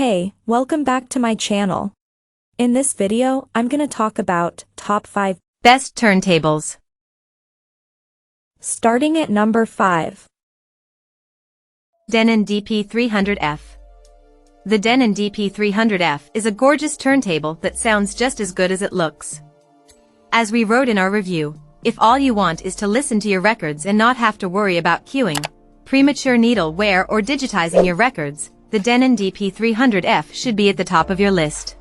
Hey, welcome back to my channel. In this video, I'm gonna talk about top 5 best turntables. Starting at number 5. Denon DP300F. The Denon DP300F is a gorgeous turntable that sounds just as good as it looks. As we wrote in our review, if all you want is to listen to your records and not have to worry about queuing, premature needle wear or digitizing your records, the Denon DP300F should be at the top of your list.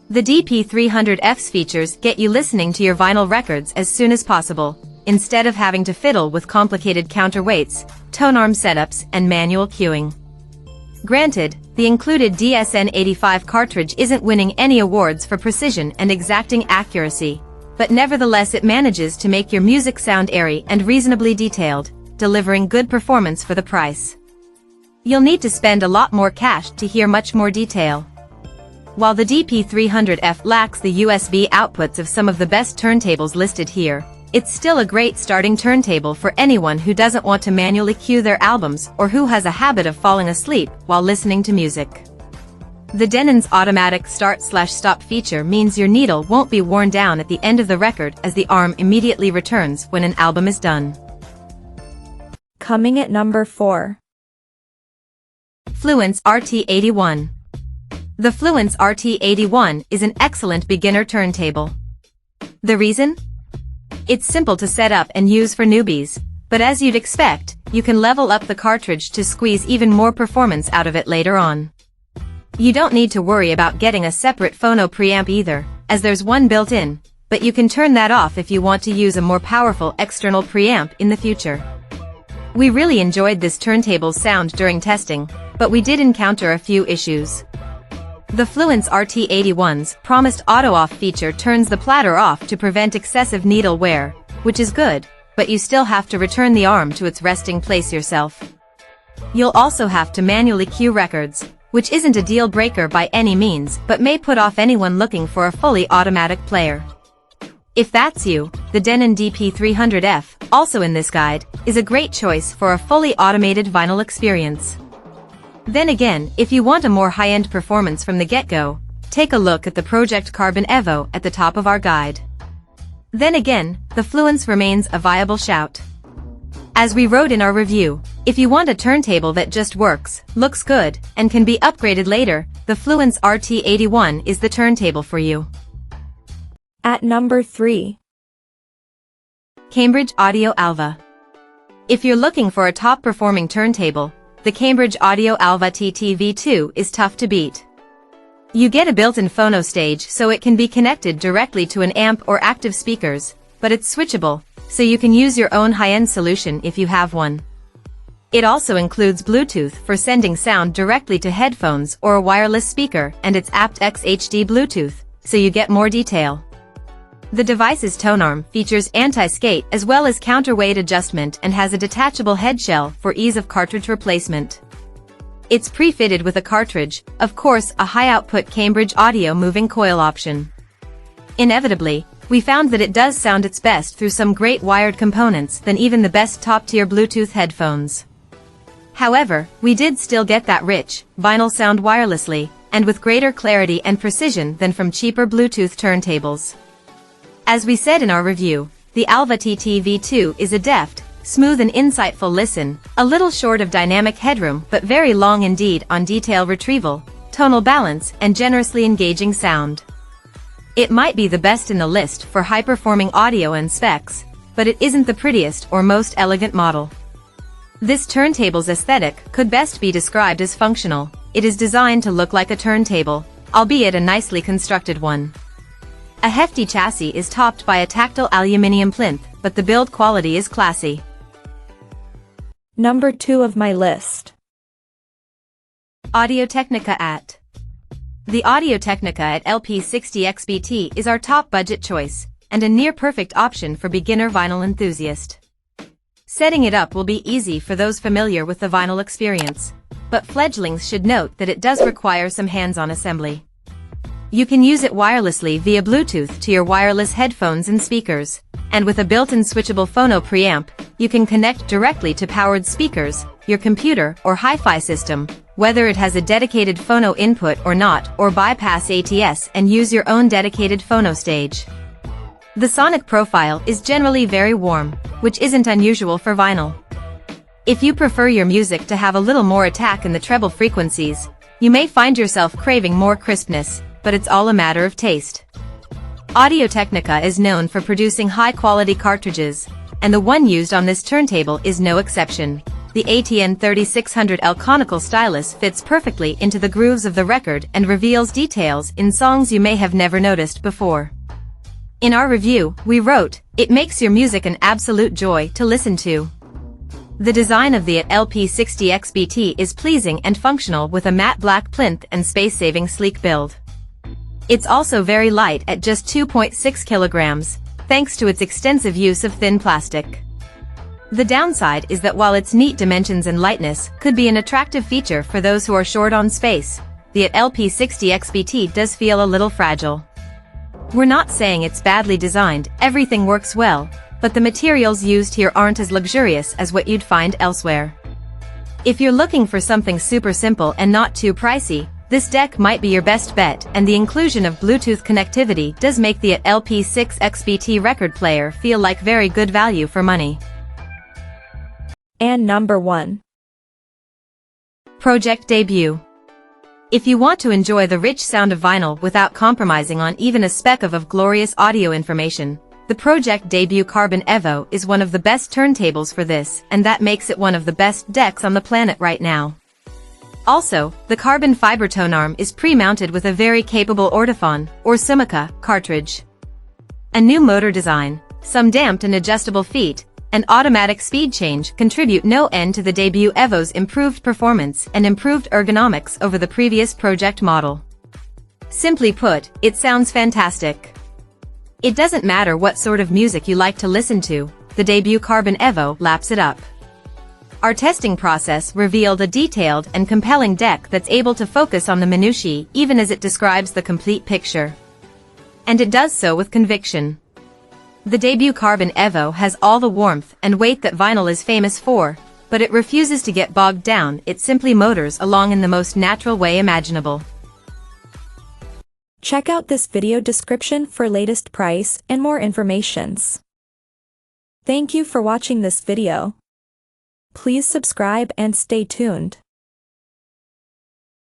The DP300F's features get you listening to your vinyl records as soon as possible, instead of having to fiddle with complicated counterweights, tone arm setups, and manual queuing. Granted, the included DSN85 cartridge isn't winning any awards for precision and exacting accuracy, but nevertheless it manages to make your music sound airy and reasonably detailed, delivering good performance for the price. You'll need to spend a lot more cash to hear much more detail. While the DP300F lacks the USB outputs of some of the best turntables listed here, it's still a great starting turntable for anyone who doesn't want to manually cue their albums or who has a habit of falling asleep while listening to music. The Denon's automatic start/stop feature means your needle won't be worn down at the end of the record as the arm immediately returns when an album is done. Coming at number 4. Fluance RT81. The Fluance RT81 is an excellent beginner turntable. The reason? It's simple to set up and use for newbies, but as you'd expect, you can level up the cartridge to squeeze even more performance out of it later on. You don't need to worry about getting a separate phono preamp either, as there's one built in, but you can turn that off if you want to use a more powerful external preamp in the future. We really enjoyed this turntable's sound during testing, but we did encounter a few issues. The Fluance RT81's promised auto-off feature turns the platter off to prevent excessive needle wear, which is good, but you still have to return the arm to its resting place yourself. You'll also have to manually cue records, which isn't a deal breaker by any means but may put off anyone looking for a fully automatic player. If that's you, the Denon DP300F, also in this guide, is a great choice for a fully automated vinyl experience. Then again, if you want a more high-end performance from the get-go, take a look at the Pro-Ject Carbon Evo at the top of our guide. Then again, the Fluance remains a viable shout. As we wrote in our review, if you want a turntable that just works, looks good, and can be upgraded later, the Fluance RT81 is the turntable for you. At number 3. Cambridge Audio Alva. If you're looking for a top-performing turntable, the Cambridge Audio Alva TTV2 is tough to beat. You get a built-in phono stage so it can be connected directly to an amp or active speakers, but it's switchable, so you can use your own high-end solution if you have one. It also includes Bluetooth for sending sound directly to headphones or a wireless speaker, and it's aptX HD Bluetooth, so you get more detail. The device's tone arm features anti-skate as well as counterweight adjustment and has a detachable head shell for ease of cartridge replacement. It's pre-fitted with a cartridge, of course a high-output Cambridge Audio moving coil option. Inevitably, we found that it does sound its best through some great wired components than even the best top-tier Bluetooth headphones. However, we did still get that rich, vinyl sound wirelessly, and with greater clarity and precision than from cheaper Bluetooth turntables. As we said in our review, the Alva TTV2 is a deft, smooth and insightful listen, a little short of dynamic headroom but very long indeed on detail retrieval, tonal balance, and generously engaging sound. It might be the best in the list for high-performing audio and specs, but it isn't the prettiest or most elegant model. This turntable's aesthetic could best be described as functional. It is designed to look like a turntable, albeit a nicely constructed one. A hefty chassis is topped by a tactile aluminium plinth, but the build quality is classy. Number 2 of my list. Audio-Technica AT. The Audio-Technica AT LP60XBT is our top budget choice, and a near-perfect option for beginner vinyl enthusiast. Setting it up will be easy for those familiar with the vinyl experience, but fledglings should note that it does require some hands-on assembly. You can use it wirelessly via Bluetooth to your wireless headphones and speakers, and with a built-in switchable phono preamp, you can connect directly to powered speakers, your computer or hi-fi system, whether it has a dedicated phono input or not, or bypass ATS and use your own dedicated phono stage. The sonic profile is generally very warm, which isn't unusual for vinyl. If you prefer your music to have a little more attack in the treble frequencies, you may find yourself craving more crispness, but it's all a matter of taste. Audio-Technica is known for producing high-quality cartridges, and the one used on this turntable is no exception. The ATN 3600L conical stylus fits perfectly into the grooves of the record and reveals details in songs you may have never noticed before. In our review, we wrote, "It makes your music an absolute joy to listen to." The design of the AT LP60XBT is pleasing and functional with a matte black plinth and space-saving sleek build. It's also very light at just 2.6 kilograms, thanks to its extensive use of thin plastic. The downside is that while its neat dimensions and lightness could be an attractive feature for those who are short on space, the AT LP60XBT does feel a little fragile. We're not saying it's badly designed, everything works well, but the materials used here aren't as luxurious as what you'd find elsewhere. If you're looking for something super simple and not too pricey, this deck might be your best bet, and the inclusion of Bluetooth connectivity does make the AT LP6XBT record player feel like very good value for money. And number 1. Pro-Ject Debut. If you want to enjoy the rich sound of vinyl without compromising on even a speck of glorious audio information, the Pro-Ject Debut Carbon Evo is one of the best turntables for this, and that makes it one of the best decks on the planet right now. Also, the carbon fiber tone arm is pre-mounted with a very capable Ortophon, or Sumica, cartridge. A new motor design, some damped and adjustable feet, and automatic speed change contribute no end to the Debut Evo's improved performance and improved ergonomics over the previous Pro-Ject model. Simply put, it sounds fantastic. It doesn't matter what sort of music you like to listen to, the Debut Carbon Evo laps it up. Our testing process revealed a detailed and compelling deck that's able to focus on the minutiae even as it describes the complete picture. And it does so with conviction. The Debut Carbon Evo has all the warmth and weight that vinyl is famous for, but it refuses to get bogged down, it simply motors along in the most natural way imaginable. Check out this video description for latest price and more informations. Thank you for watching this video. Please subscribe and stay tuned.